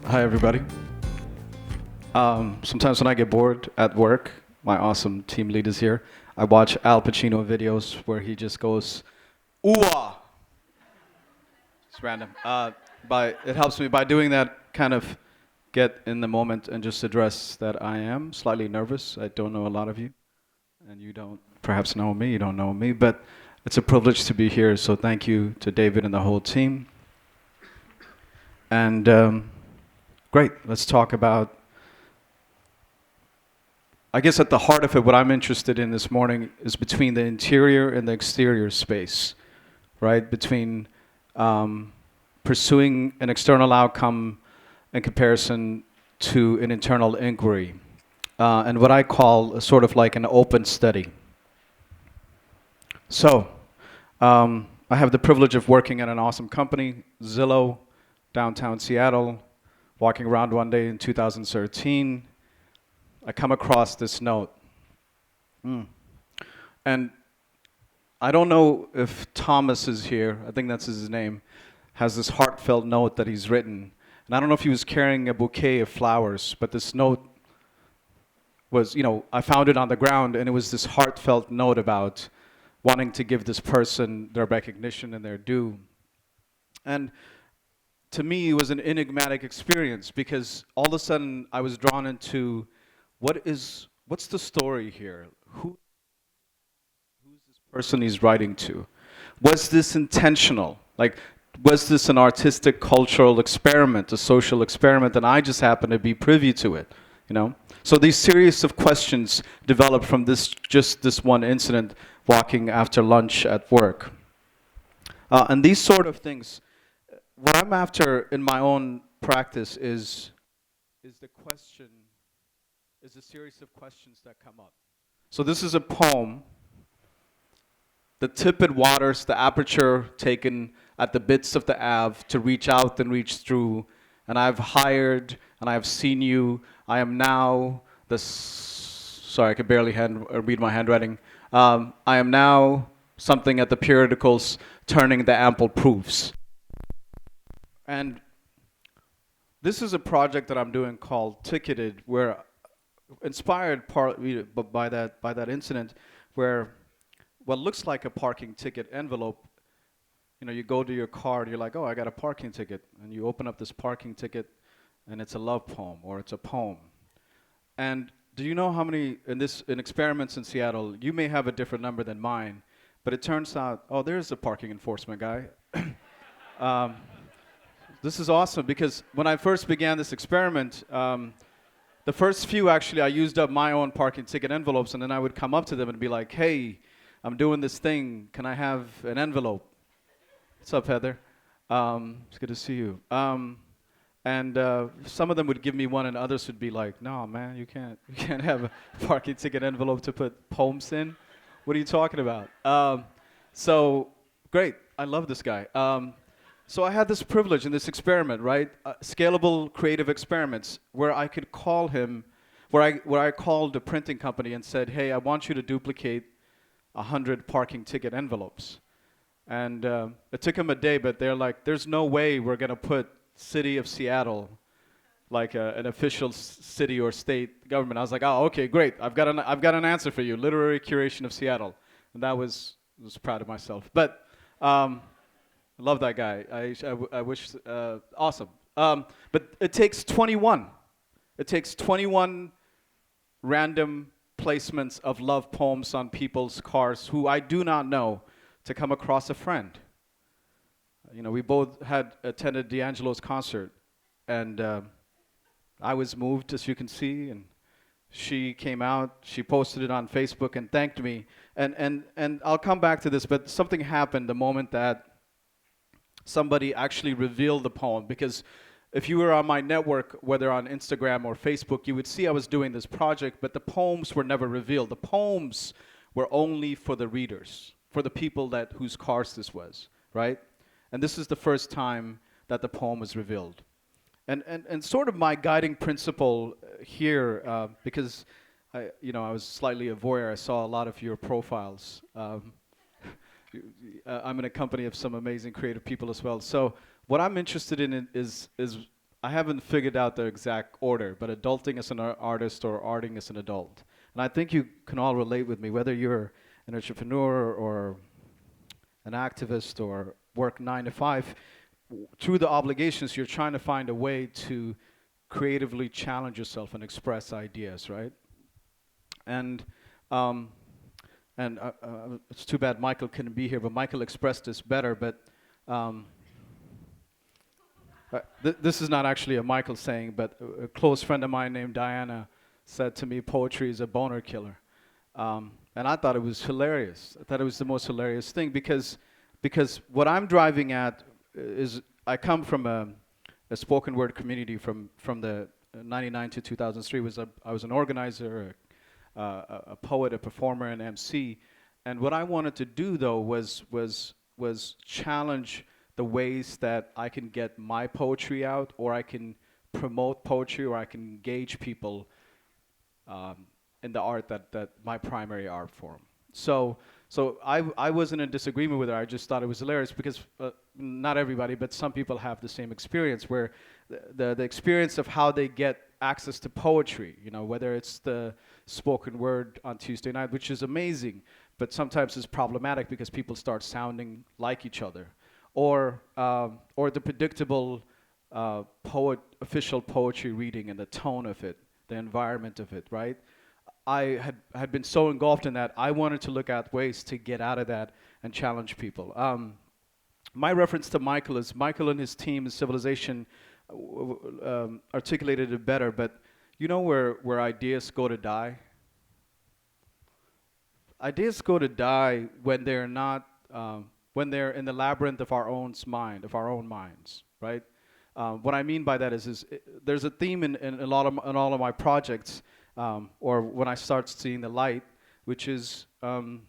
Hi, everybody. Sometimes when I get bored at work, my awesome team lead is here. I watch Al Pacino videos where he just goes, ooh-ah. It's random. It helps me by doing that, kind of get in the moment and just address that I am slightly nervous. I don't know a lot of you, and you don't perhaps know me, you don't know me, but it's a privilege to be here, so thank you to David and the whole team. And great, let's talk about, I guess at the heart of it, what I'm interested in this morning is between the interior and the exterior space, right? Between pursuing an external outcome in comparison to an internal inquiry, and what I call a sort of like an open study. So, I have the privilege of working at an awesome company, Zillow, downtown Seattle. Walking around one day in 2013, I come across this note. And I don't know if Thomas is here, I think that's his name, has this heartfelt note that he's written. And I don't know if he was carrying a bouquet of flowers, but this note was, I found it on the ground, and it was this heartfelt note about wanting to give this person their recognition and their due. And to me, it was an enigmatic experience because all of a sudden I was drawn into what's the story here? Who's this person he's writing to? Was this intentional? Like, was this an artistic, cultural experiment, a social experiment, and I just happened to be privy to it? So these series of questions developed from this one incident, walking after lunch at work, and these sort of things. What I'm after in my own practice is the question, is a series of questions that come up. So this is a poem, the tepid waters, the aperture taken at the bits of the Ave to reach out and reach through. And I've hired and I've seen you. I am now sorry, I could barely read my handwriting. I am now something at the periodicals, turning the ample proofs. And this is a project that I'm doing called Ticketed, where inspired partly by that incident, where what looks like a parking ticket envelope, you go to your car and you're like, oh, I got a parking ticket, and you open up this parking ticket, and it's a love poem or it's a poem. And do you know how many in experiments in Seattle? You may have a different number than mine, but it turns out, oh, there's a parking enforcement guy. um, This is awesome because when I first began this experiment, the first few actually I used up my own parking ticket envelopes, and then I would come up to them and be like, hey, I'm doing this thing. Can I have an envelope? What's up, Heather? It's good to see you. And some of them would give me one, and others would be like, no, man, you can't have a parking ticket envelope to put poems in. What are you talking about? So great. I love this guy. So I had this privilege in this experiment, right? Scalable creative experiments, where I could call him, where I called the printing company and said, hey, I want you to duplicate 100 parking ticket envelopes. And it took them a day, but they're like, there's no way we're going to put City of Seattle, like an official city or state government. I was like, oh, okay, great. I've got an answer for you, literary curation of Seattle. And that was proud of myself. But I love that guy. I wish, awesome. But it takes 21. It takes 21 random placements of love poems on people's cars who I do not know to come across a friend. We both had attended D'Angelo's concert, and I was moved, as you can see, and she came out, she posted it on Facebook and thanked me. And I'll come back to this, but something happened the moment that somebody actually revealed the poem, because if you were on my network, whether on Instagram or Facebook, you would see I was doing this project, but the poems were never revealed. The poems were only for the readers, for the people whose cars this was, right? And this is the first time that the poem was revealed. And sort of my guiding principle here, because I was slightly a voyeur, I saw a lot of your profiles. I'm in a company of some amazing creative people as well. So what I'm interested in is I haven't figured out the exact order, but adulting as an artist or arting as an adult. And I think you can all relate with me, whether you're an entrepreneur or an activist or work 9 to 5. Through the obligations, you're trying to find a way to creatively challenge yourself and express ideas, right? And um, and it's too bad Michael couldn't be here, but Michael expressed this better. But um, this is not actually a Michael saying, but a close friend of mine named Diana said to me, poetry is a boner killer. And I thought it was hilarious. I thought it was the most hilarious thing because what I'm driving at is I come from a spoken word community from the 99 to 2003. I was an organizer, a poet, a performer, an MC. And what I wanted to do though was challenge the ways that I can get my poetry out, or I can promote poetry, or I can engage people um, in the art that my primary art form. So I wasn't in disagreement with her. I just thought it was hilarious because not everybody, but some people have the same experience where the experience of how they get access to poetry, you know, whether it's the spoken word on Tuesday night, which is amazing, but sometimes it's problematic because people start sounding like each other, or the predictable official poetry reading and the tone of it, the environment of it, right? I had been so engulfed in that, I wanted to look at ways to get out of that and challenge people. My reference to Michael is Michael and his team, his civilization, articulated it better, but you know where ideas go to die? Ideas go to die when they're not, when they're in the labyrinth of our own mind, of our own minds, right? What I mean by that there's a theme in in all of my projects, or when I start seeing the light, which is um,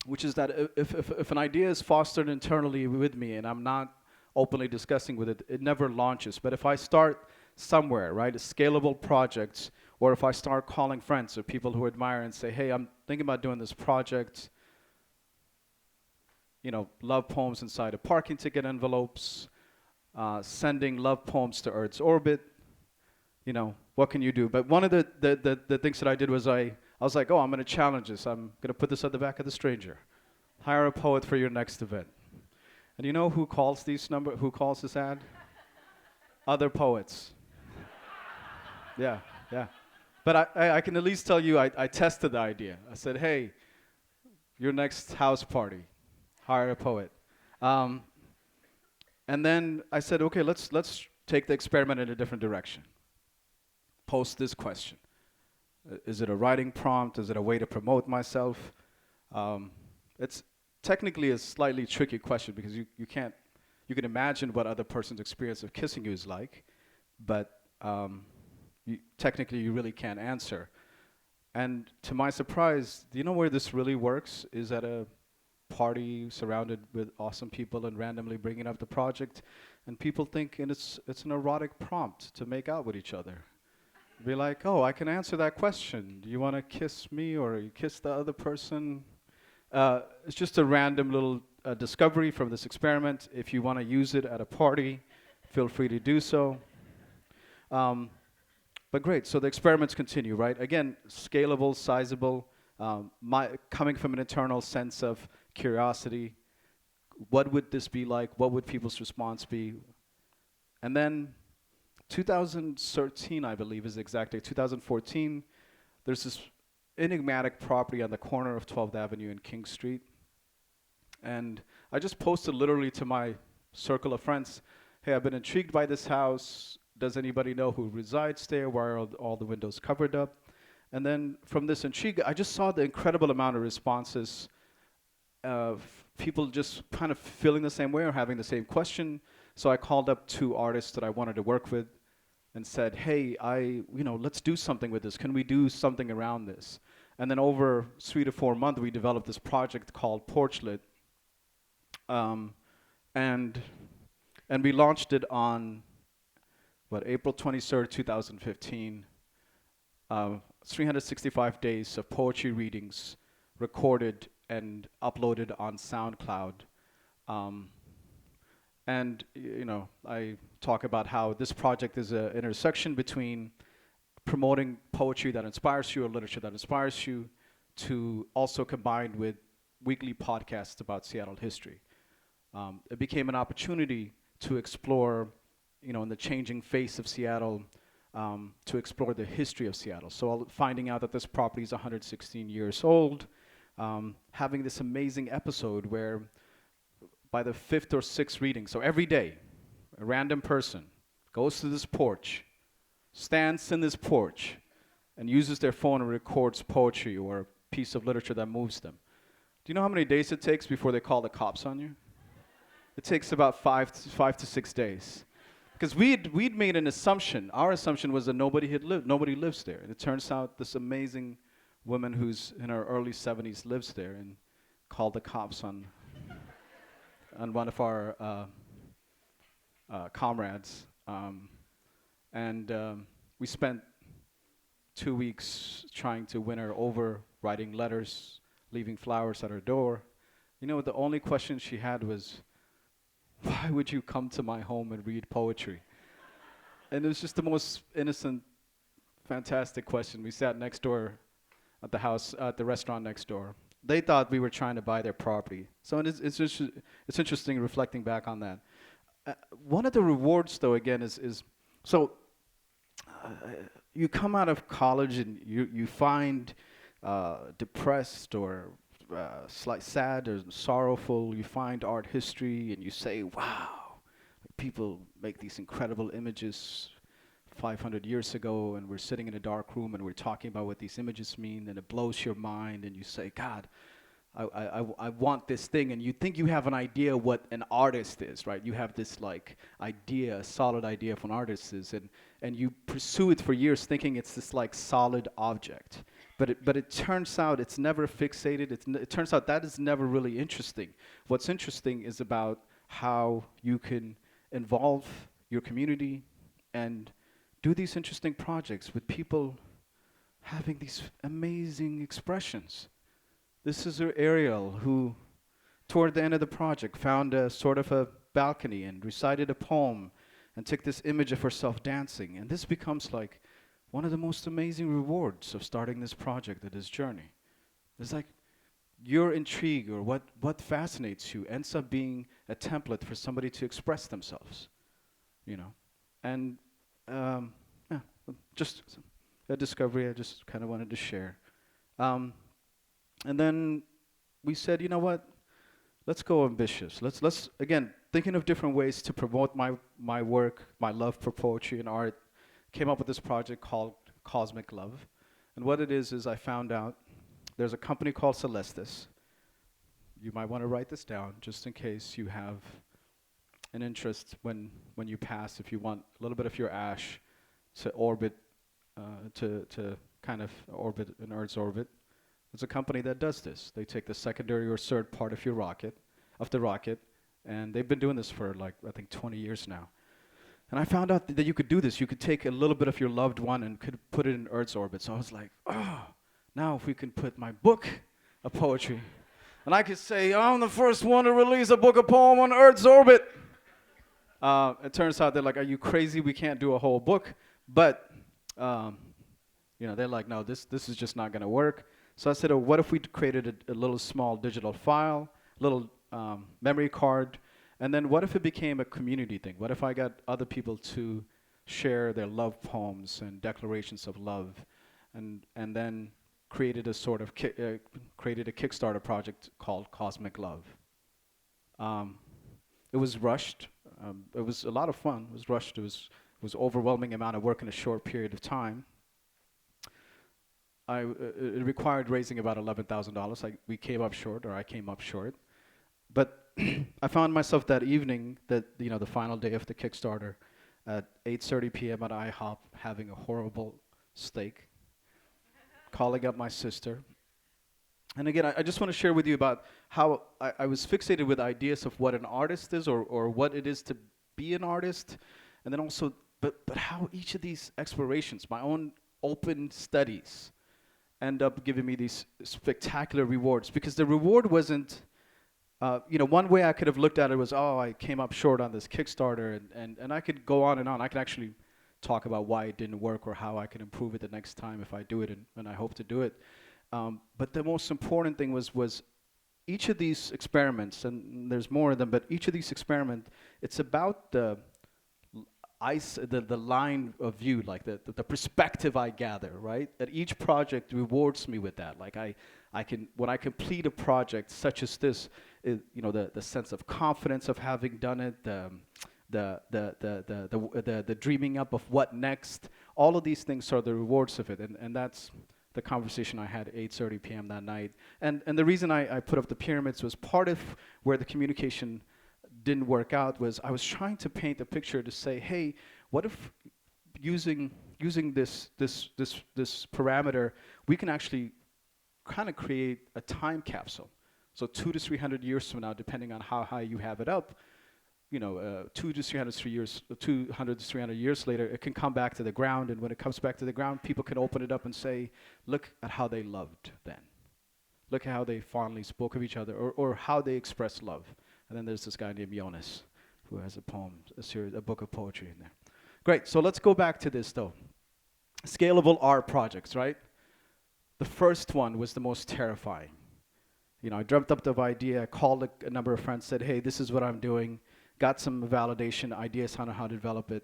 which is that if an idea is fostered internally with me and I'm not openly discussing with it, it never launches. But if I start somewhere, right, a scalable project, or if I start calling friends or people who admire and say, hey, I'm thinking about doing this project, you know, love poems inside of parking ticket envelopes, sending love poems to Earth's orbit, you know, what can you do? But one of the things that I did was I was like, oh, I'm going to challenge this. I'm going to put this at the back of the stranger. Hire a poet for your next event. And you know who calls who calls this ad? Other poets. Yeah, yeah. But I can at least tell you I tested the idea. I said, hey, your next house party, hire a poet. Um, and then I said, okay, let's take the experiment in a different direction. Post this question. Is it a writing prompt? Is it a way to promote myself? Um, it's technically a slightly tricky question because you can't, you can imagine what other person's experience of kissing you is like, but technically you really can't answer. And to my surprise, do you know where this really works? Is at a party surrounded with awesome people and randomly bringing up the project, and people think it's an erotic prompt to make out with each other. Be like, oh, I can answer that question. Do you want to kiss me or you kiss the other person? It's just a random little discovery from this experiment. If you want to use it at a party, feel free to do so. Um, but great, so the experiments continue, right? Again, scalable, sizable, coming from an internal sense of curiosity. What would this be like? What would people's response be? And then 2013, I believe is the exact date, 2014, there's this enigmatic property on the corner of 12th Avenue and King Street. And I just posted literally to my circle of friends, hey, I've been intrigued by this house. Does anybody know who resides there? Why are all the windows covered up? And then from this intrigue, I just saw the incredible amount of responses of people just kind of feeling the same way or having the same question. So I called up 2 artists that I wanted to work with and said, hey, let's do something with this. Can we do something around this? And then over 3 to 4 months, we developed this project called Porchlit. Um, and and we launched it on, April 23rd, 2015. 365 days of poetry readings recorded and uploaded on SoundCloud. Um, And I talk about how this project is an intersection between promoting poetry that inspires you or literature that inspires you, to also combined with weekly podcasts about Seattle history. It became an opportunity to explore, in the changing face of Seattle, to explore the history of Seattle. So finding out that this property is 116 years old, having this amazing episode where by the fifth or sixth reading, so every day, a random person goes to this porch, stands in this porch, and uses their phone and records poetry or a piece of literature that moves them. Do you know how many days it takes before they call the cops on you? It takes about 5 to 6 days. Because we'd made an assumption. Our assumption was that nobody lives there. And it turns out this amazing woman who's in her early 70s lives there and called the cops on one of our comrades. And we spent 2 weeks trying to win her over, writing letters, leaving flowers at her door. The only question she had was, why would you come to my home and read poetry? And it was just the most innocent, fantastic question. We sat next door at the restaurant next door. They thought we were trying to buy their property. So it's interesting reflecting back on that. One of the rewards, though, again, is so uh, you come out of college and you find depressed or sad or sorrowful. You find art history and you say, wow, people make these incredible images 500 years ago, and we're sitting in a dark room and we're talking about what these images mean, and it blows your mind, and you say, God, I want this thing, and you think you have an idea what an artist is, right? You have this like idea, a solid idea of an artist is, and you pursue it for years thinking it's this like solid object. But it turns out it's never fixated. It turns out that is never really interesting. What's interesting is about how you can involve your community and do these interesting projects with people having these amazing expressions. This is Ariel, who, toward the end of the project, found a sort of a balcony and recited a poem and took this image of herself dancing. And this becomes like one of the most amazing rewards of starting this project and this journey. It's like your intrigue or what fascinates you ends up being a template for somebody to express themselves, you know. And yeah, just a discovery I just kind of wanted to share. Um, and then we said, you know what? Let's go ambitious. Let's again thinking of different ways to promote my work, my love for poetry and art. Came up with this project called Cosmic Love, and what it is I found out there's a company called Celestis. You might want to write this down just in case you have an interest when you pass. If you want a little bit of your ash to orbit, to kind of orbit in Earth's orbit. There's a company that does this. They take the secondary or third part of the rocket, and they've been doing this for like I think 20 years now. And I found out that you could do this. You could take a little bit of your loved one and could put it in Earth's orbit. So I was like, oh, now if we can put my book of poetry, and I could say, I'm the first one to release a book of poem on Earth's orbit. It turns out they're like, are you crazy? We can't do a whole book. But, they're like, no, this is just not going to work. So I said, oh, what if we created a little small digital file, little memory card, and then what if it became a community thing? What if I got other people to share their love poems and declarations of love, and then created a sort of created a Kickstarter project called Cosmic Love. It was rushed. It was a lot of fun. It was rushed. It was overwhelming amount of work in a short period of time. It required raising about $11,000. I came up short. But I found myself that evening, the final day of the Kickstarter, at 8:30 p.m. at IHOP, having a horrible steak, calling up my sister. And again, I just want to share with you about how I was fixated with ideas of what an artist is or what it is to be an artist, and then also, but how each of these explorations, my own open studies, end up giving me these spectacular rewards. Because the reward wasn't one way I could have looked at it was, oh, I came up short on this Kickstarter, and I could go on and on. I could actually talk about why it didn't work or how I can improve it the next time if I do it, and I hope to do it. But the most important thing was each of these experiments, and there's more of them, but each of these experiments, it's about the the line of view, like the perspective I gather, right? That each project rewards me with that. Like I can, when I complete a project such as this, the sense of confidence of having done it, the dreaming up of what next, all of these things are the rewards of it, and that's the conversation I had at 8:30 p.m. that night. And the reason I put up the pyramids was part of where the communication didn't work out was I was trying to paint a picture to say, hey, what if using this parameter, we can actually kind of create a time capsule. So 200 to 300 years from now, depending on how high you have it up, 200 to 300 years later, it can come back to the ground. And when it comes back to the ground, people can open it up and say, look at how they loved then. Look at how they fondly spoke of each other, or how they expressed love. And then there's this guy named Yonnas, who has a poem, a book of poetry in there. Great, so let's go back to this though. Scalable art projects, right? The first one was the most terrifying. I dreamt up the idea, I called a number of friends, said, hey, this is what I'm doing, got some validation, ideas on how to develop it,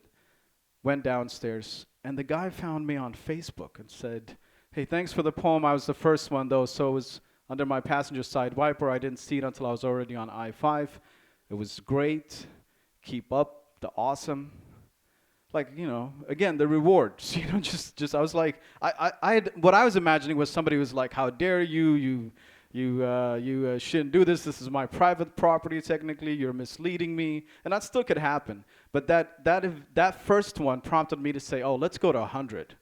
went downstairs, and the guy found me on Facebook and said, hey, thanks for the poem. I was the first one though, so it was under my passenger side wiper. I didn't see it until I was already on I-5. It was great. Keep up the awesome. Like, again, the rewards, just I was like, I had, what I was imagining was somebody was like, how dare you, you shouldn't do this. This is my private property, technically. You're misleading me. And that still could happen. But that first one prompted me to say, oh, let's go to 100.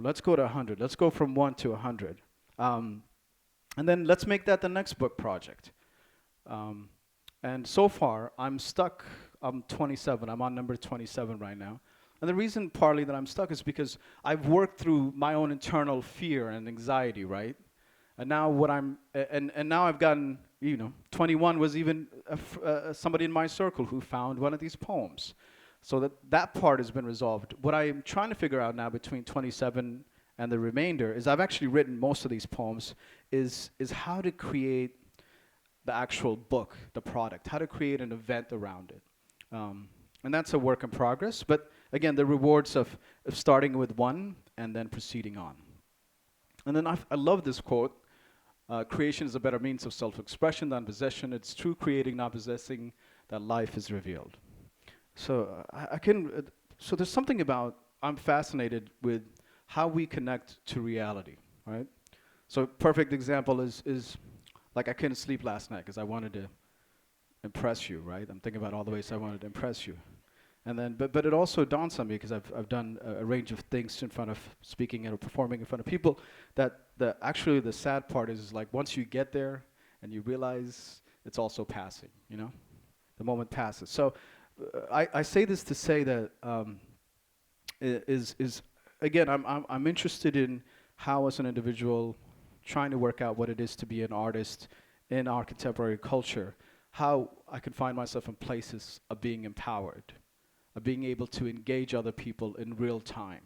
Let's go to 100. Let's go from 1 to 100. And then let's make that the next book project. And so far, I'm stuck. I'm 27. I'm on number 27 right now. And the reason partly that I'm stuck is because I've worked through my own internal fear and anxiety, right? And now and now I've gotten, 21 was even somebody in my circle who found one of these poems. So that part has been resolved. What I'm trying to figure out now between 27 and the remainder is I've actually written most of these poems, is how to create the actual book, the product, how to create an event around it. And that's a work in progress. But again, the rewards of starting with one and then proceeding on. And then I love this quote. Creation is a better means of self-expression than possession. It's through creating, not possessing, that life is revealed. So so there's something about, I'm fascinated with how we connect to reality, right? So perfect example is like I couldn't sleep last night because I wanted to impress you, right? I'm thinking about all the ways I wanted to impress you. And then, but it also dawns on me because I've done a range of things in front of speaking or performing in front of people, that actually the sad part is like once you get there and you realize it's also passing, the moment passes. So I say this to say that again, I'm interested in how as an individual trying to work out what it is to be an artist in our contemporary culture, how I can find myself in places of being empowered, of being able to engage other people in real time,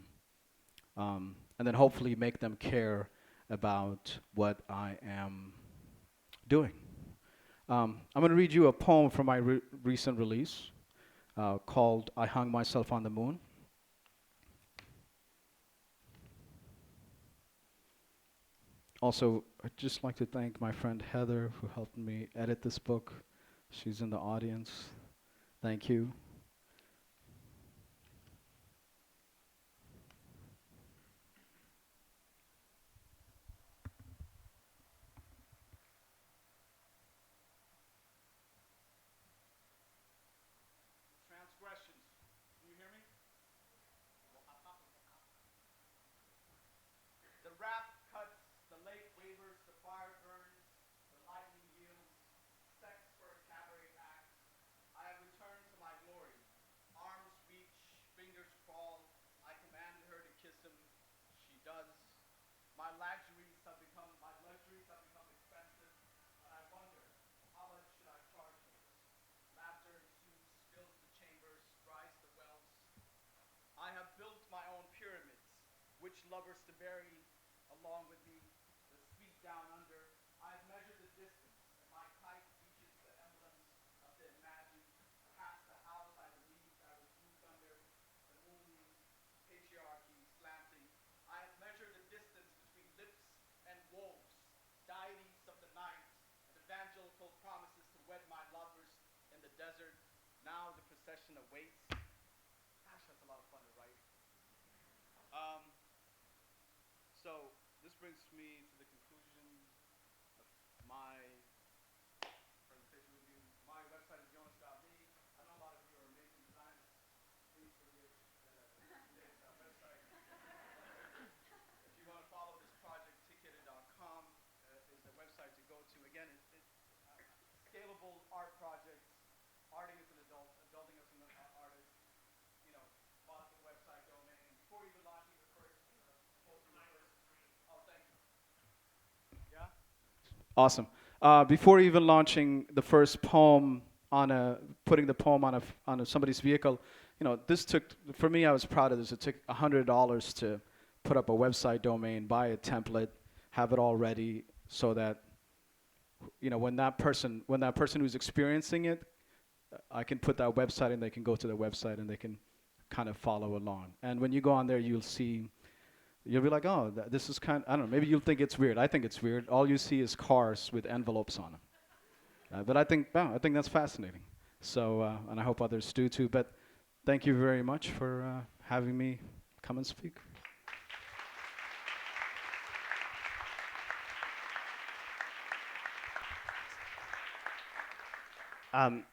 and then hopefully make them care about what I am doing. I'm going to read you a poem from my recent release called I Hung Myself on the Moon. Also, I'd just like to thank my friend Heather who helped me edit this book. She's in the audience. Thank you. Transgressions. Can you hear me? The rap cuts, the lake wavers, the fire burns, the lightning yields, sex for a cabaret act. I have returned to my glory. lovers to bury along with me the sweet down under. I've measured the distance, and my kite reaches the emblems of the imagined. Past the house I believed I was roofed under, the moon, patriarchy slanting. I have measured the distance between lips and wolves, deities of the night, and evangelical promises to wed my lovers in the desert. Now the procession awaits. Gosh, that's a lot of fun to write. Um, so this brings me to the conclusion of my presentation with you. My website is Yonnas.me. I know a lot of you are amazing designers. Please forgive today's website. If you want to follow this project, ticketed.com is the website to go to. Again, scalable art projects, arting as an adult, adulting as an artist. You know, bought the website domain before even launching the first, posting the first. Oh, thank you. Yeah. Awesome. Before even launching the first poem putting the poem on somebody's vehicle, you know, this took, for me, I was proud of this. It took $100 to put up a website domain, buy a template, have it all ready, so that, you know, when that person who's experiencing it, I can put that website and they can go to the website and they can kind of follow along. And when you go on there, you'll be like, oh, this is kind of, I don't know, maybe you'll think it's weird. I think it's weird. All you see is cars with envelopes on them. But I think that's fascinating. So, and I hope others do too. But thank you very much for having me come and speak.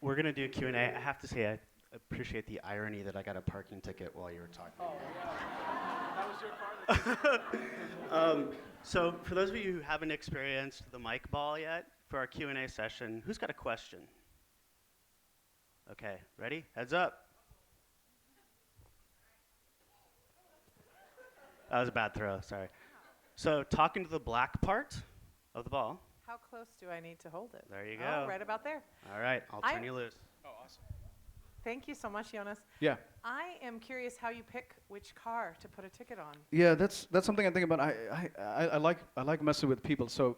We're going to do Q&A. I have to say, I appreciate the irony that I got a parking ticket while you were talking. Oh, yeah. That was your car. So for those of you who haven't experienced the mic ball yet, for our Q&A session, who's got a question? Okay, ready? Heads up. That was a bad throw, sorry. So talking to the black part of the ball. How close do I need to hold it? There you go. Oh, right about there. All right, I'll turn you loose. Oh, awesome. Thank you so much, Jonas. Yeah. I am curious how you pick which car to put a ticket on. Yeah, that's something I think about. I like messing with people. So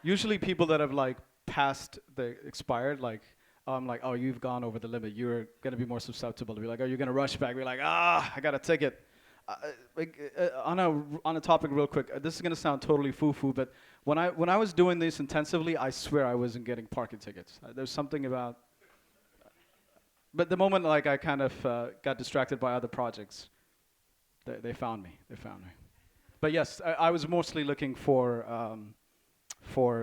usually people that have like passed the expired, like, I'm like, oh, you've gone over the limit. You're gonna be more susceptible to be like, oh, you're gonna rush back. Be like, I got a ticket. On a topic real quick. This is gonna sound totally foo-foo, but when I was doing this intensively, I swear I wasn't getting parking tickets. There's something about. But the moment like I kind of got distracted by other projects, they found me. They found me. But yes, I was mostly looking for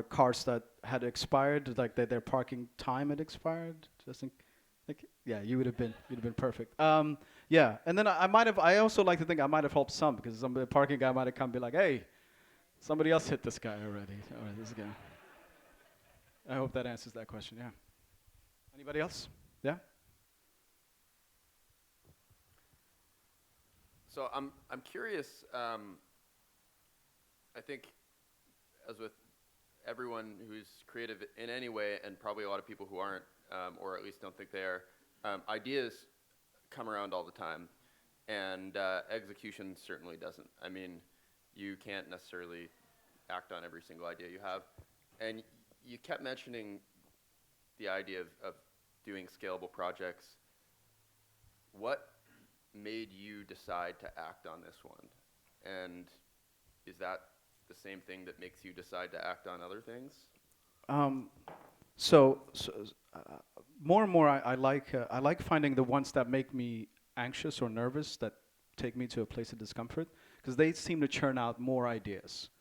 cars that had expired, like their parking time had expired. Just think, like, yeah, you'd have been perfect. Yeah, and then I also like to think I might have helped some, because the parking guy might have come and be like, hey, somebody else hit this guy already. This guy. I hope that answers that question. Yeah. Anybody else? Yeah. So I'm curious. I think, as with everyone who's creative in any way, and probably a lot of people who aren't, or at least don't think they are, ideas come around all the time, and execution certainly doesn't. I mean, you can't necessarily act on every single idea you have, and you kept mentioning the idea of doing scalable projects. What made you decide to act on this one? And is that the same thing that makes you decide to act on other things? So more and more, I like finding the ones that make me anxious or nervous, that take me to a place of discomfort, because they seem to churn out more ideas.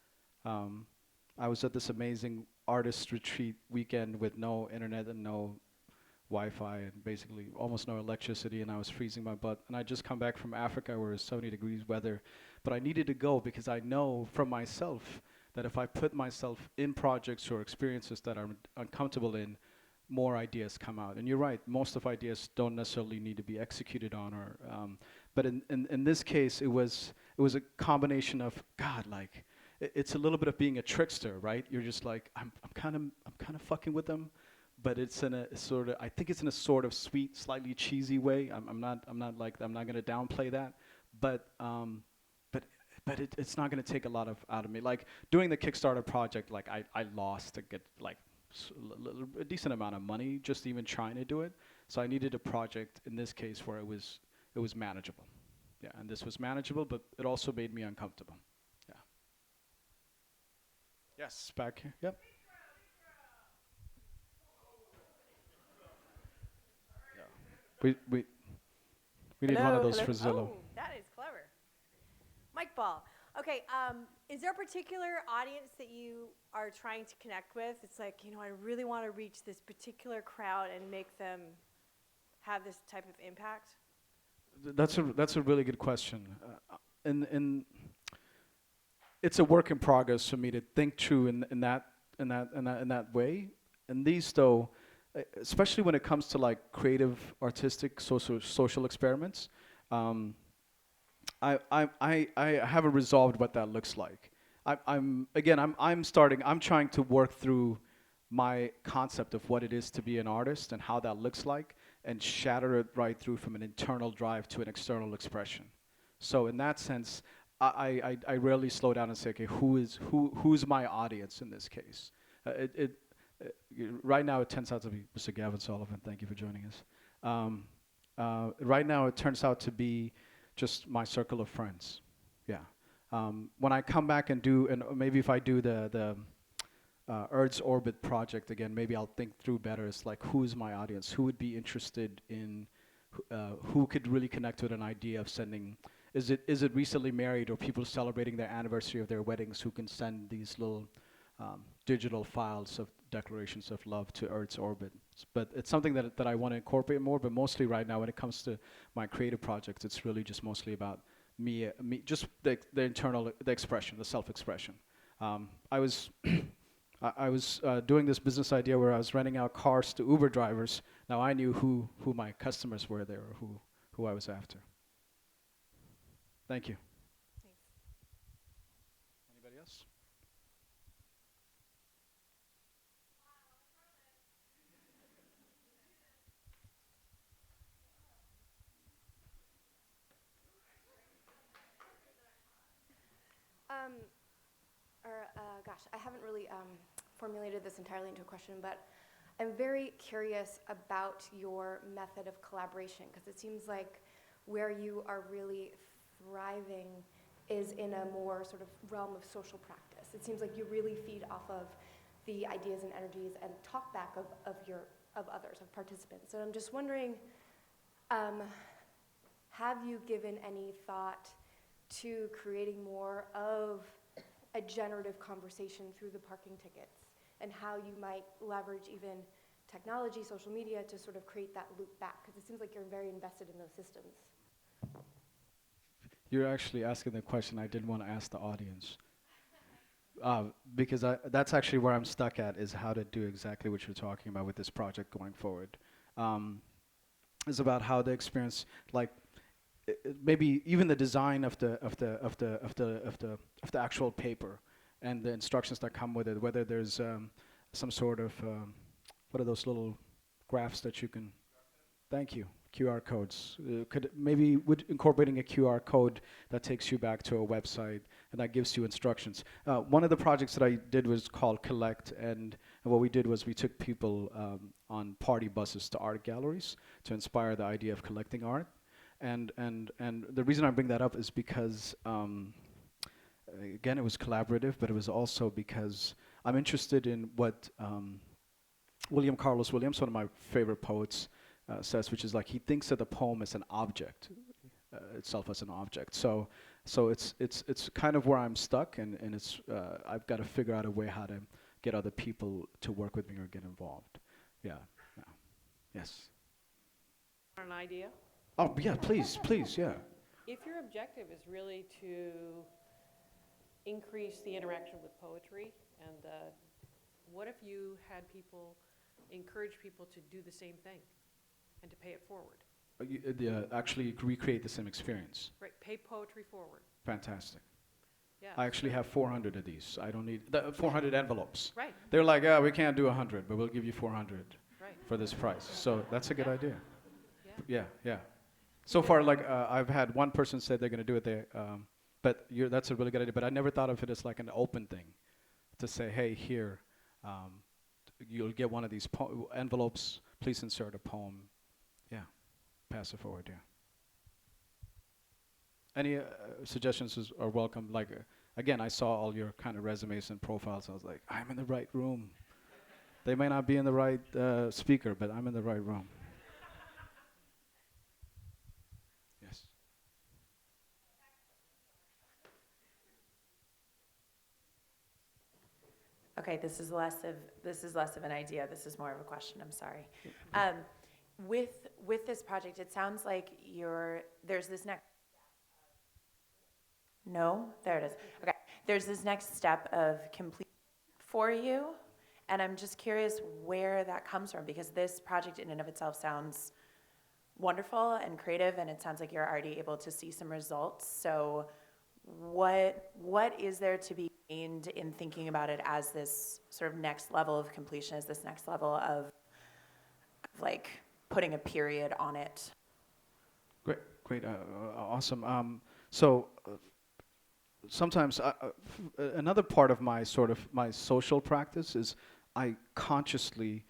I was at this amazing artist retreat weekend with no internet and no Wi-Fi and basically almost no electricity, and I was freezing my butt. And I just come back from Africa where it's 70 degrees weather, but I needed to go because I know from myself that if I put myself in projects or experiences that I'm uncomfortable in, more ideas come out. And you're right, most of ideas don't necessarily need to be executed on, or but in this case, it was a combination of, God, like it's a little bit of being a trickster, right? You're just like, I'm kind of fucking with them, but it's in a sort of, I think it's in a sort of sweet, slightly cheesy way. I'm not going to downplay that, but but it's not going to take a lot out of me. Like doing the Kickstarter project, like I lost to get like a decent amount of money just even trying to do it. So I needed a project in this case where it was manageable. Yeah, and this was manageable, but it also made me uncomfortable. Yeah. Yes, back here. Yep. Yeah. We we need one of Hello, those hello. for Zillow. Oh, that is clever. Mike Ball. Okay, is there a particular audience that you are trying to connect with? It's like, you know, I really want to reach this particular crowd and make them have this type of impact. That's a really good question. In it's a work in progress for me to think through in that way. And these though, especially when it comes to like creative, artistic, social experiments, um, I haven't resolved what that looks like. I'm trying to work through my concept of what it is to be an artist and how that looks like, and shatter it right through from an internal drive to an external expression. So in that sense, I rarely slow down and say, okay, who's my audience in this case? Right now it turns out to be Mr. Gavin Sullivan. Thank you for joining us. Right now it turns out to be just my circle of friends. Yeah. When I come back and do, and maybe if I do the Earth's orbit project again, maybe I'll think through better. It's like, who's my audience? Who would be interested in? Who could really connect with an idea of sending? Is it recently married or people celebrating their anniversary of their weddings who can send these little digital files of declarations of love to Earth's orbit? But it's something that I want to incorporate more. But mostly right now, when it comes to my creative projects, it's really just mostly about me, just the internal, the expression, the self-expression. I was I was doing this business idea where I was renting out cars to Uber drivers. Now I knew who my customers were there, or who I was after. Thank you. Thanks. Anybody else? Um, Gosh, I haven't really formulated this entirely into a question, but I'm very curious about your method of collaboration, because it seems like where you are really thriving is in a more sort of realm of social practice. It seems like you really feed off of the ideas and energies and talk back of others, of participants. And I'm just wondering, have you given any thought to creating more of a generative conversation through the parking tickets, and how you might leverage even technology, social media, to sort of create that loop back? Because it seems like you're very invested in those systems. You're actually asking the question I didn't want to ask the audience. Because that's actually where I'm stuck at, is how to do exactly what you're talking about with this project going forward. It's about how the experience, like maybe even the design of the actual paper and the instructions that come with it. Whether there's some sort of what are those little graphs that you can? Thank you. QR codes. Would incorporating a QR code that takes you back to a website and that gives you instructions. One of the projects that I did was called Collect, and what we did was we took people on party buses to art galleries to inspire the idea of collecting art. And the reason I bring that up is because again, it was collaborative, but it was also because I'm interested in what William Carlos Williams, one of my favorite poets, says, which is like he thinks of the poem as an object, itself as an object. So it's kind of where I'm stuck, and it's I've got to figure out a way how to get other people to work with me or get involved. Yeah. Yeah. Yes. An idea? Oh yeah, please, yeah. If your objective is really to increase the interaction with poetry, and what if you had people encourage people to do the same thing and to pay it forward? Actually recreate the same experience. Right, pay poetry forward. Fantastic. Yeah. I actually have 400 of these. I don't need 400 envelopes. Right, They're like, we can't do 100, but we'll give you 400 right. for this price. So that's a good idea. Yeah. Yeah. So far, like I've had one person say they're going to do it. But that's a really good idea. But I never thought of it as like an open thing to say, hey, here, um, you'll get one of these envelopes. Please insert a poem. Yeah, pass it forward. Yeah. Any suggestions are welcome. Like, again, I saw all your kind of resumes and profiles. I was like, I'm in the right room. They may not be in the right speaker, but I'm in the right room. Yes. Okay, this is less of an idea. This is more of a question. I'm sorry. Um, with this project, it sounds like there's this next. No, there it is. Okay, there's this next step of complete for you, and I'm just curious where that comes from, because this project in and of itself sounds wonderful and creative, and it sounds like you're already able to see some results. So what is there to be gained in thinking about it as this sort of next level of completion, as this next level of like putting a period on it? Great, awesome. So sometimes another part of my my social practice is I consciously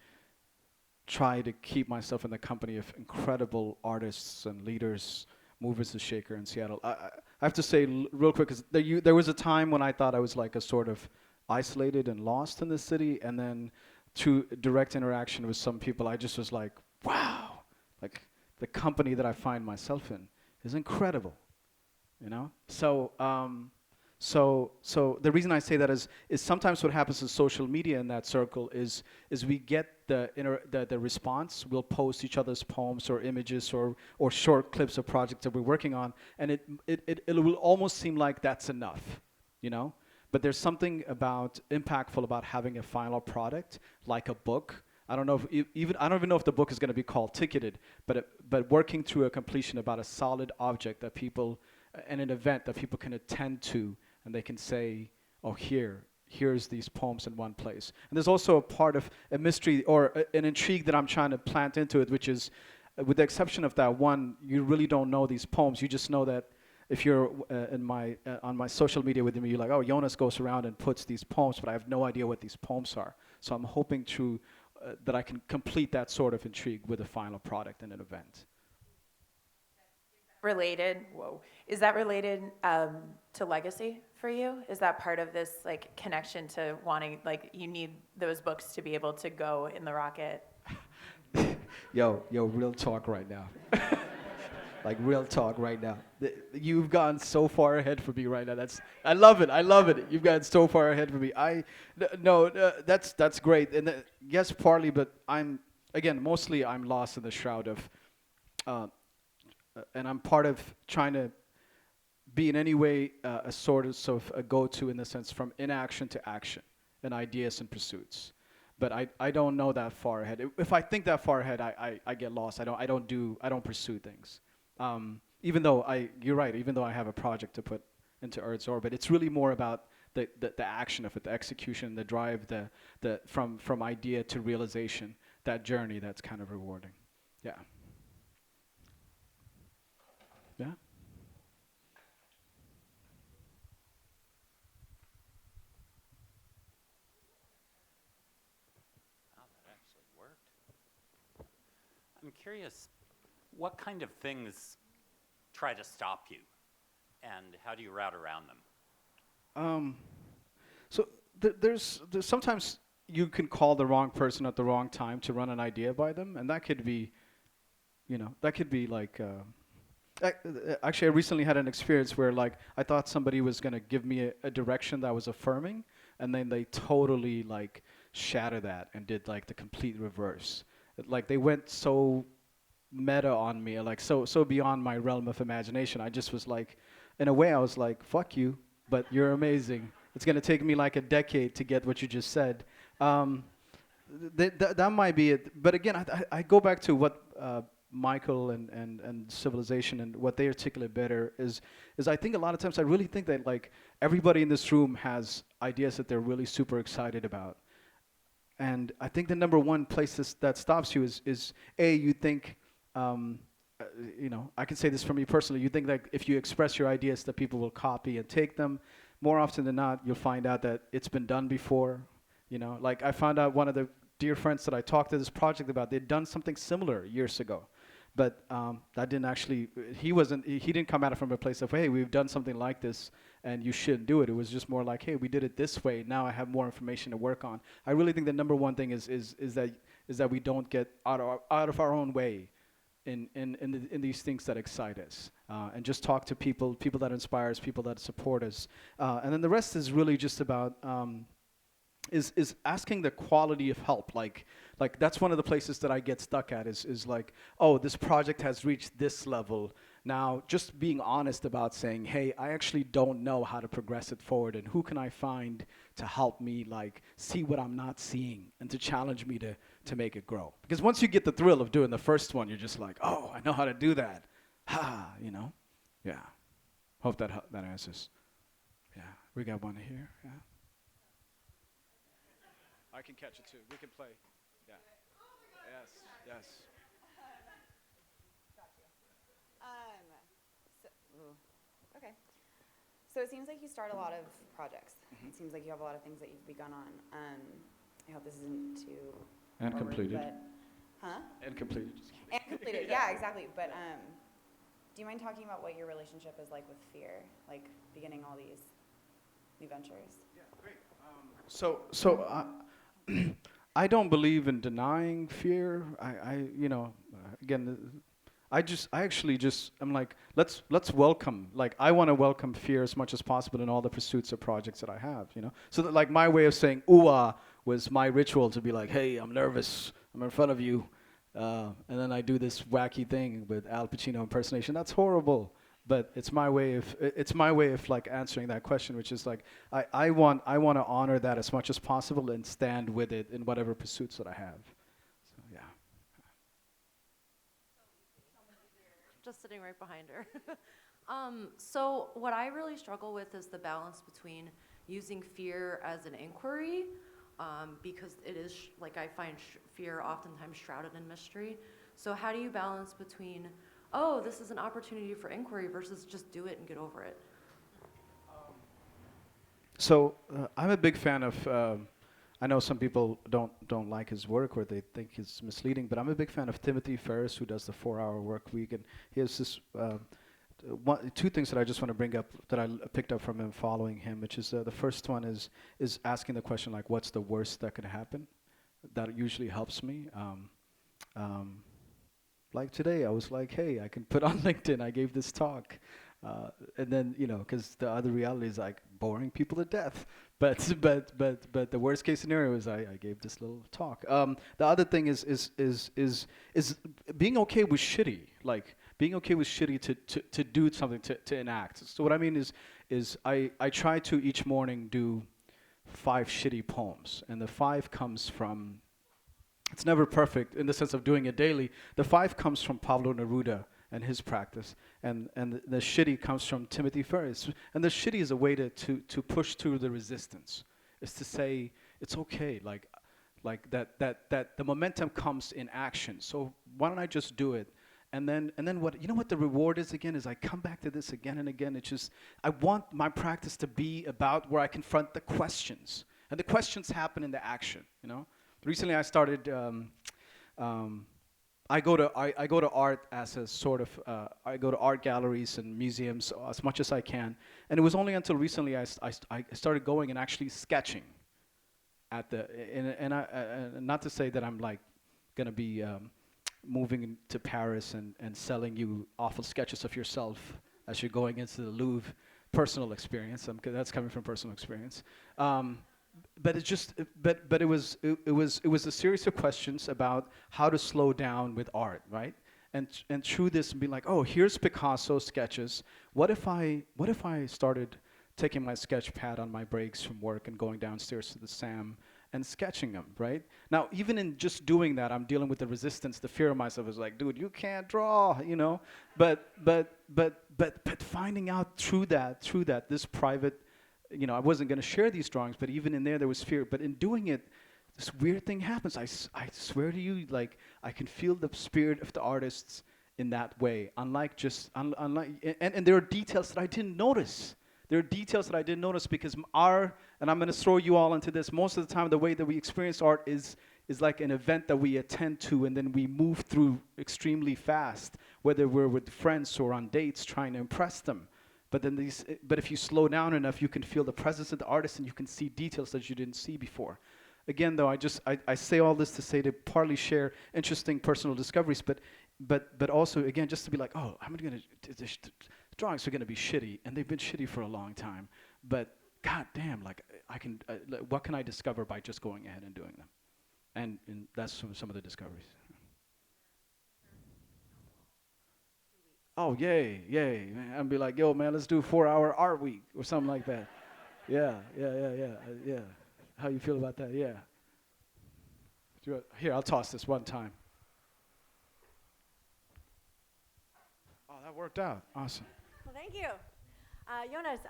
try to keep myself in the company of incredible artists and leaders, movers and shaker in Seattle. I have to say real quick, because there was a time when I thought I was like a sort of isolated and lost in the city, and then through direct interaction with some people, I just was like, wow, like the company that I find myself in is incredible, you know? So the reason I say that is sometimes what happens in social media in that circle is we get the response. We'll post each other's poems or images or short clips of projects that we're working on, and it will almost seem like that's enough, you know. But there's something impactful about having a final product, like a book. I don't know if I don't even know if the book is going to be called ticketed, but working through a completion about a solid object that people and an event that people can attend to, and they can say, oh, here's these poems in one place. And there's also a part of a mystery or an intrigue that I'm trying to plant into it, which is, with the exception of that one, you really don't know these poems. You just know that if you're on my social media with me, you're like, oh, Yonnas goes around and puts these poems, but I have no idea what these poems are. So I'm hoping that I can complete that sort of intrigue with a final product in an event. Is that related to legacy for you? Is that part of this like connection to wanting, like, you need those books to be able to go in the rocket? Yo, real talk right now. Like real talk right now. You've gone so far ahead for me right now. I love it. You've gone so far ahead for me. That's great. And yes, partly, but mostly I'm lost in the shroud of, and I'm part of trying to be in any way a sort of a go-to, in the sense from inaction to action and ideas and pursuits. But I don't know that far ahead. If I think that far ahead, I get lost. I don't pursue things. Even though you're right. Even though I have a project to put into Earth's orbit, it's really more about the action of it, the execution, the drive, the from idea to realization. That journey, that's kind of rewarding. Yeah. Yeah. Wow, that actually worked. I'm curious, what kind of things try to stop you, and how do you route around them? So there's sometimes you can call the wrong person at the wrong time to run an idea by them, and that could be, like. Actually, I recently had an experience where, like, I thought somebody was gonna give me a direction that was affirming, and then they totally like shattered that and did like the complete reverse. Like they went so meta on me, like so beyond my realm of imagination. I just was like, in a way, I was like, "Fuck you," but you're amazing. It's gonna take me like a decade to get what you just said. Um, that might be it. But again, I go back to what Michael and Civilization and what they articulate better is I think a lot of times I really think that like everybody in this room has ideas that they're really super excited about. And I think the number one place that stops you is A, you think you know, I can say this for me personally. You think that if you express your ideas, that people will copy and take them. More often than not, you'll find out that it's been done before. You know, like I found out one of the dear friends that I talked to this project about, they'd done something similar years ago, but that didn't actually. He wasn't. He didn't come at it from a place of, hey, we've done something like this, and you shouldn't do it. It was just more like, hey, we did it this way. Now I have more information to work on. I really think the number one thing is that we don't get out of our own way in these things that excite us, and just talk to people that inspire us, people that support us, and then the rest is really just about is asking the quality of help. Like that's one of the places that I get stuck at is like, oh, this project has reached this level. Now, just being honest about saying, hey, I actually don't know how to progress it forward, and who can I find to help me, like, see what I'm not seeing and to challenge me to make it grow. Because once you get the thrill of doing the first one, you're just like, oh, I know how to do that. Ha, you know? Yeah. Hope that answers. Yeah. We got one here. Yeah. I can catch it too. We can play. Yeah. Yes. Yes. Okay. So it seems like you start a lot of projects. It seems like you have a lot of things that you've begun on. I hope this isn't too And forward, completed. but, huh? And completed. Just kidding. And completed. Yeah, exactly. But do you mind talking about what your relationship is like with fear, like beginning all these new ventures? Yeah, great. So I don't believe in denying fear. Again, I'm like, let's welcome. Like, I want to welcome fear as much as possible in all the pursuits or projects that I have. You know, so that, like, my way of saying "ooh-ah" was my ritual to be like, hey, I'm nervous. I'm in front of you, and then I do this wacky thing with Al Pacino impersonation. That's horrible. But it's my way of like answering that question, which is like I want to honor that as much as possible and stand with it in whatever pursuits that I have. So yeah. Just sitting right behind her. So what I really struggle with is the balance between using fear as an inquiry, because it is like I find fear oftentimes shrouded in mystery. So how do you balance between, oh, this is an opportunity for inquiry versus just do it and get over it? So I'm a big fan of. I know some people don't like his work or they think he's misleading, but I'm a big fan of Timothy Ferriss, who does the 4-hour work week, and he has this. Two things that I just want to bring up that I picked up from him following him, which is the first one is asking the question like, what's the worst that could happen? That usually helps me. Like today, I was like, hey, I can put on LinkedIn, I gave this talk. And then, you know, because the other reality is like boring people to death. But the worst case scenario is I gave this little talk. The other thing is being okay with shitty. Like being okay with shitty to do something, to enact. So what I mean is I try to each morning do 5 shitty poems, and the 5 comes from. It's never perfect in the sense of doing it daily. The 5 comes from Pablo Neruda and his practice, and the shitty comes from Timothy Ferriss. And the shitty is a way to push through the resistance. Is to say it's okay, like that the momentum comes in action. So why don't I just do it? And then what the reward is again is I come back to this again and again. It's just I want my practice to be about where I confront the questions, and the questions happen in the action. You know. Recently, I started. I go to art as a sort of. I go to art galleries and museums as much as I can, and it was only until recently I started going and actually sketching. At the and not to say that I'm like gonna be moving to Paris and selling you awful sketches of yourself as you're going into the Louvre. Personal experience. That's coming from personal experience. But it's just, but it was a series of questions about how to slow down with art, right? And through this, be like, oh, here's Picasso's sketches. What if I started taking my sketch pad on my breaks from work and going downstairs to the Sam and sketching them, right? Now, even in just doing that, I'm dealing with the resistance, the fear of myself is like, dude, you can't draw, you know. But finding out through that, this private. You know, I wasn't going to share these drawings, but even in there was fear. But in doing it, this weird thing happens. I swear to you, like, I can feel the spirit of the artists in that way. And there are details that I didn't notice. There are details that I didn't notice because and I'm going to throw you all into this. Most of the time, the way that we experience art is like an event that we attend to, and then we move through extremely fast, whether we're with friends or on dates trying to impress them. But if you slow down enough, you can feel the presence of the artist, and you can see details that you didn't see before. Again, though, I say all this to say to partly share interesting personal discoveries, but also again just to be like, oh, I'm gonna the drawings are gonna be shitty, and they've been shitty for a long time. But god damn, like what can I discover by just going ahead and doing them? And that's some of the discoveries. Oh, yay, man. I'd be like, yo, man, let's do 4-hour art week or something like that. Yeah. How you feel about that? Yeah. Here, I'll toss this one time. Oh, that worked out. Awesome. Well, thank you. Yonnas,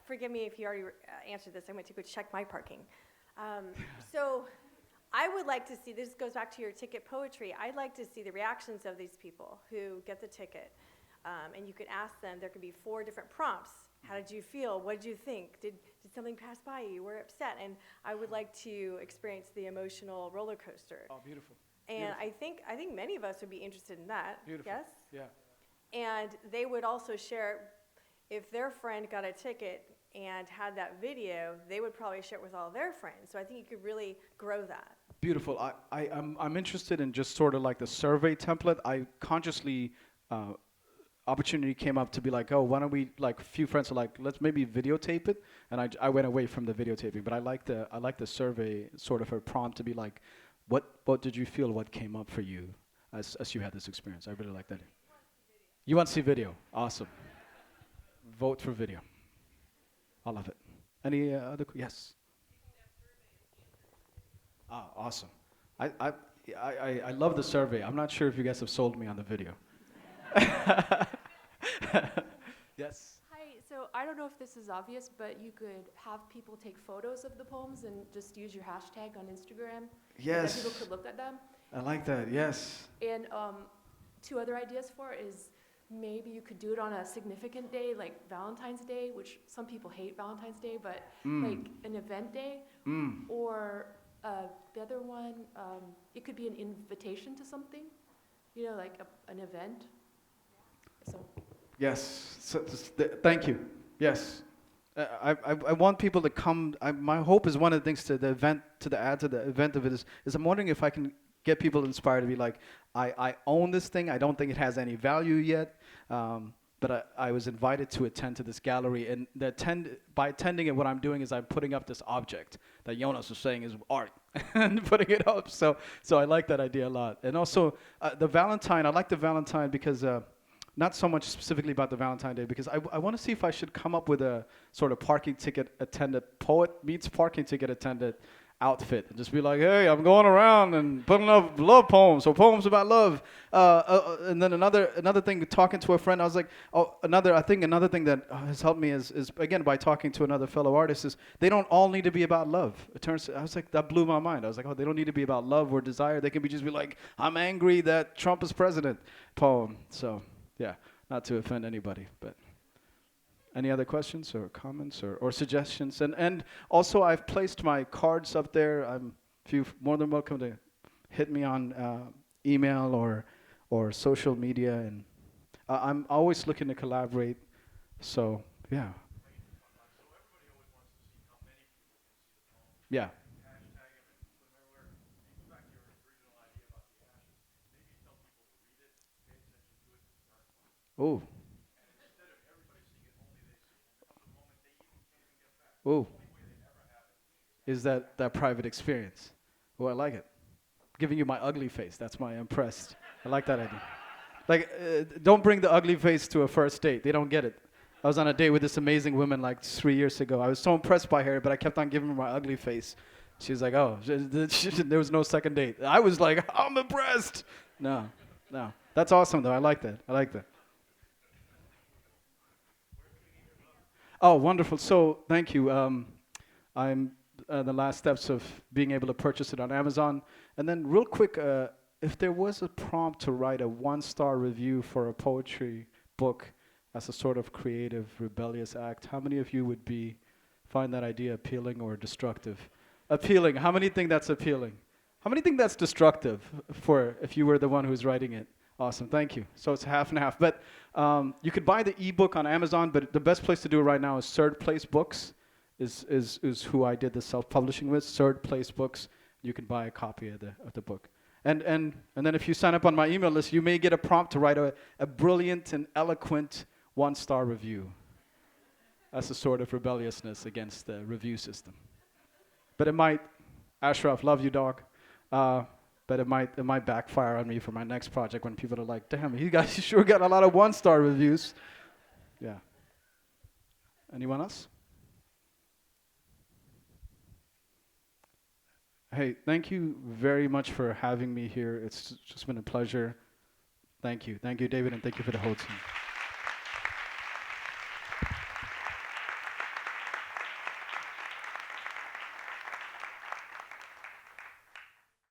forgive me if you already answered this. I went to go check my parking. So I would like to see, this goes back to your ticket poetry, I'd like to see the reactions of these people who get the ticket. And you could ask them, there could be 4 different prompts. How did you feel? What did you think? Did something pass by you? Were you upset? And I would like to experience the emotional roller coaster. Oh, beautiful. And Beautiful. I think many of us would be interested in that. Beautiful. Yes? Yeah. And they would also share, if their friend got a ticket and had that video, they would probably share it with all their friends. So I think you could really grow that. Beautiful. I'm interested in just sort of like the survey template. I consciously opportunity came up to be like, oh, why don't we, like a few friends are like, let's maybe videotape it, and I went away from the videotaping. But I like the survey sort of a prompt to be like, what did you feel? What came up for you as you had this experience? I really like that. You want to see video? Awesome. Vote for video. I love it. Any other? Yes. Ah, awesome. I love the survey. I'm not sure if you guys have sold me on the video. Yes. Hi, so I don't know if this is obvious, but you could have people take photos of the poems and just use your hashtag on Instagram. Yes. And then people could look at them. I like that, yes. And 2 other ideas for it is maybe you could do it on a significant day, like Valentine's Day, which some people hate Valentine's Day, but like an event day. Or the other one, it could be an invitation to something, like an event. So. Yes. Thank you. Yes. I want people to come. My hope is one of the things to add to the event of it is I'm wondering if I can get people inspired to be like, I own this thing. I don't think it has any value yet, but I was invited to attend to this gallery, and by attending it, what I'm doing is I'm putting up this object that Yonnas was saying is art, and putting it up. So I like that idea a lot. And also the Valentine. I like the Valentine because. Not so much specifically about the Valentine Day, because I want to see if I should come up with a sort of parking ticket attendant, poet meets parking ticket attendant outfit, and just be like, hey, I'm going around and putting up love poems or poems about love. And then another thing, talking to a friend, I was like, another thing that has helped me is again by talking to another fellow artist is they don't all need to be about love. I was like, that blew my mind. I was like, oh, they don't need to be about love or desire. They can just be like, I'm angry that Trump is president poem. So. Yeah, not to offend anybody, but any other questions or comments or suggestions? And also, I've placed my cards up there. You're more than welcome to hit me on email or social media, and I'm always looking to collaborate. So yeah. Yeah. Oh. Oh. Is that private experience? Oh, I like it. Giving you my ugly face. That's my impressed. I like that idea. Like, don't bring the ugly face to a first date. They don't get it. I was on a date with this amazing woman like 3 years ago. I was so impressed by her, but I kept on giving her my ugly face. She was like, oh, there was no second date. I was like, I'm impressed. No. That's awesome, though. I like that. Oh, wonderful. So, thank you. I'm the last steps of being able to purchase it on Amazon. And then real quick, if there was a prompt to write a 1-star review for a poetry book as a sort of creative, rebellious act, how many of you would find that idea appealing or destructive? Appealing. How many think that's appealing? How many think that's destructive for if you were the one who's writing it? Awesome, thank you. So it's half and half. But you could buy the ebook on Amazon, but the best place to do it right now is Third Place Books, is who I did the self-publishing with. Third Place Books. You can buy a copy of the book. And then if you sign up on my email list, you may get a prompt to write a brilliant and eloquent 1-star review. That's a sort of rebelliousness against the review system. But it might, Ashraf, love you, dog. But it might backfire on me for my next project when people are like, damn, you guys sure got a lot of 1-star reviews. Yeah. Anyone else? Hey, thank you very much for having me here. It's just been a pleasure. Thank you. Thank you, David, and thank you for the whole team.